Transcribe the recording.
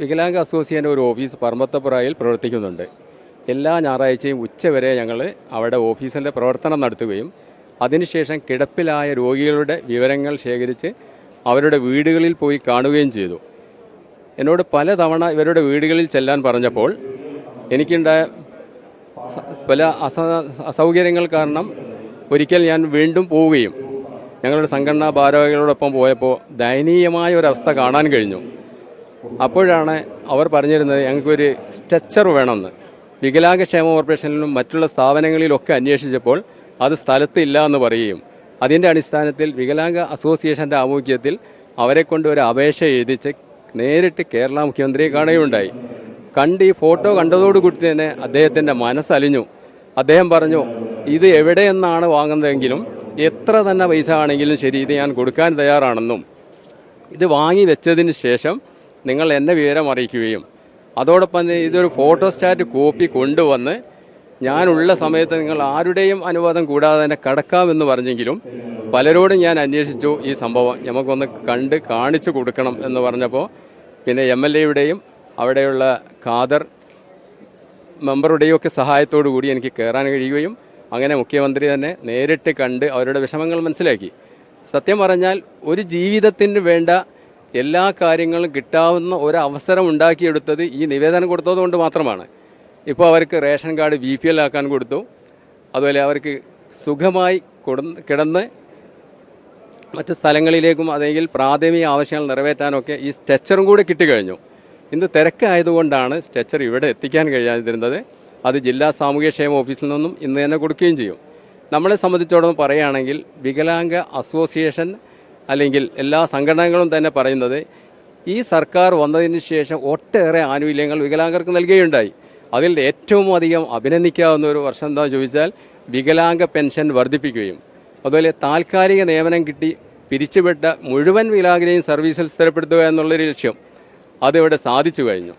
വികലാംഗ അസോസിയേഷൻ്റെ ഒരു ഓഫീസ് പറമ്പത്തപ്പുറയിൽ പ്രവർത്തിക്കുന്നുണ്ട്. എല്ലാ ഞായറാഴ്ചയും ഉച്ചവരെ ഞങ്ങൾ അവിടെ ഓഫീസിൻ്റെ പ്രവർത്തനം നടത്തുകയും അതിനുശേഷം കിടപ്പിലായ രോഗികളുടെ വിവരങ്ങൾ ശേഖരിച്ച് അവരുടെ വീടുകളിൽ പോയി കാണുകയും ചെയ്തു. എന്നോട് പലതവണ ഇവരുടെ വീടുകളിൽ ചെല്ലാൻ പറഞ്ഞപ്പോൾ എനിക്കുണ്ടായ പല അസൗകര്യങ്ങൾ കാരണം ഒരിക്കൽ ഞാൻ വീണ്ടും പോവുകയും ഞങ്ങളുടെ സംഘടനാ ഭാരവാഹികളോടൊപ്പം പോയപ്പോൾ ദയനീയമായ ഒരവസ്ഥ കാണാൻ കഴിഞ്ഞു. അപ്പോഴാണ് അവർ പറഞ്ഞിരുന്നത് ഞങ്ങൾക്കൊരു സ്ട്രെച്ചർ വേണമെന്ന്. വികലാംഗക്ഷേമ കോർപ്പറേഷനിലും മറ്റുള്ള സ്ഥാപനങ്ങളിലൊക്കെ അന്വേഷിച്ചപ്പോൾ അത് സ്ഥലത്ത് ഇല്ല എന്ന് പറയുകയും അതിൻ്റെ അടിസ്ഥാനത്തിൽ വികലാംഗ അസോസിയേഷൻ്റെ ആഭിമുഖ്യത്തിൽ അവരെ കൊണ്ട് ഒരു അപേക്ഷ എഴുതിച്ച് നേരിട്ട് കേരള മുഖ്യമന്ത്രിയെ കാണുകയുണ്ടായി. ഈ ഫോട്ടോ കണ്ടതോടുകൂടി തന്നെ അദ്ദേഹത്തിൻ്റെ മനസ്സലിഞ്ഞു. അദ്ദേഹം പറഞ്ഞു, ഇത് എവിടെയെന്നാണ് വാങ്ങുന്നതെങ്കിലും എത്ര തന്നെ പൈസ ആണെങ്കിലും ശരി, ഇത് ഞാൻ കൊടുക്കാൻ തയ്യാറാണെന്നും ഇത് വാങ്ങി വെച്ചതിന് ശേഷം നിങ്ങൾ എന്നെ വിവരം അറിയിക്കുകയും അതോടൊപ്പം ഇതൊരു ഫോട്ടോസ്റ്റാറ്റ് കോപ്പി കൊണ്ടുവന്ന് ഞാനുള്ള സമയത്ത് നിങ്ങൾ ആരുടെയും അനുവാദം കൂടാതെ തന്നെ കടക്കാമെന്ന് പറഞ്ഞെങ്കിലും പലരോടും ഞാൻ അന്വേഷിച്ചു. ഈ സംഭവം നമുക്കൊന്ന് കാണിച്ചു കൊടുക്കണം എന്ന് പറഞ്ഞപ്പോൾ പിന്നെ MLA-യുടെയും അവിടെയുള്ള ഖാദർ മെമ്പറുടെയും ഒക്കെ സഹായത്തോടു കൂടി എനിക്ക് കയറാൻ കഴിയുകയും അങ്ങനെ മുഖ്യമന്ത്രി തന്നെ നേരിട്ട് കണ്ട് അവരുടെ വിഷമങ്ങൾ മനസ്സിലാക്കി. സത്യം പറഞ്ഞാൽ ഒരു ജീവിതത്തിന് വേണ്ട എല്ലാ കാര്യങ്ങളും കിട്ടാവുന്ന ഒരവസരം ഉണ്ടാക്കിയെടുത്തത് ഈ നിവേദനം കൊടുത്തതുകൊണ്ട് മാത്രമാണ്. ഇപ്പോൾ അവർക്ക് റേഷൻ കാർഡ് BPL ആക്കാൻ കൊടുത്തു. അതുപോലെ അവർക്ക് സുഖമായി കിടന്ന് മറ്റ് സ്ഥലങ്ങളിലേക്കും അല്ലെങ്കിൽ പ്രാഥമിക ആവശ്യങ്ങൾ നിറവേറ്റാനൊക്കെ ഈ സ്ട്രെച്ചറും കൂടി കിട്ടിക്കഴിഞ്ഞു. ഇന്ന് തിരക്കായതുകൊണ്ടാണ് സ്ട്രെച്ചർ ഇവിടെ എത്തിക്കാൻ കഴിയാതിരുന്നത്. അത് ജില്ലാ സാമൂഹ്യക്ഷേമ ഓഫീസിൽ നിന്നും ഇന്ന് തന്നെ കൊടുക്കുകയും ചെയ്യും. നമ്മളെ സംബന്ധിച്ചിടത്തോളം പറയുകയാണെങ്കിൽ വികലാംഗ അസോസിയേഷൻ അല്ലെങ്കിൽ എല്ലാ സംഘടനകളും തന്നെ പറയുന്നത് ഈ സർക്കാർ വന്നതിന് ശേഷം ഒട്ടേറെ ആനുകൂല്യങ്ങൾ വികലാംഗർക്ക് നൽകുകയുണ്ടായി. അതിൽ ഏറ്റവും അധികം അഭിനന്ദിക്കാവുന്ന ഒരു വർഷം എന്താണെന്ന് ചോദിച്ചാൽ വികലാംഗ പെൻഷൻ വർദ്ധിപ്പിക്കുകയും അതുപോലെ താൽക്കാലിക നിയമനം കിട്ടി പിരിച്ചുവിട്ട മുഴുവൻ വികലാംഗരെയും സർവീസിൽ സ്ഥിരപ്പെടുത്തുക എന്നുള്ളൊരു ലക്ഷ്യം അതിവിടെ സാധിച്ചു കഴിഞ്ഞു.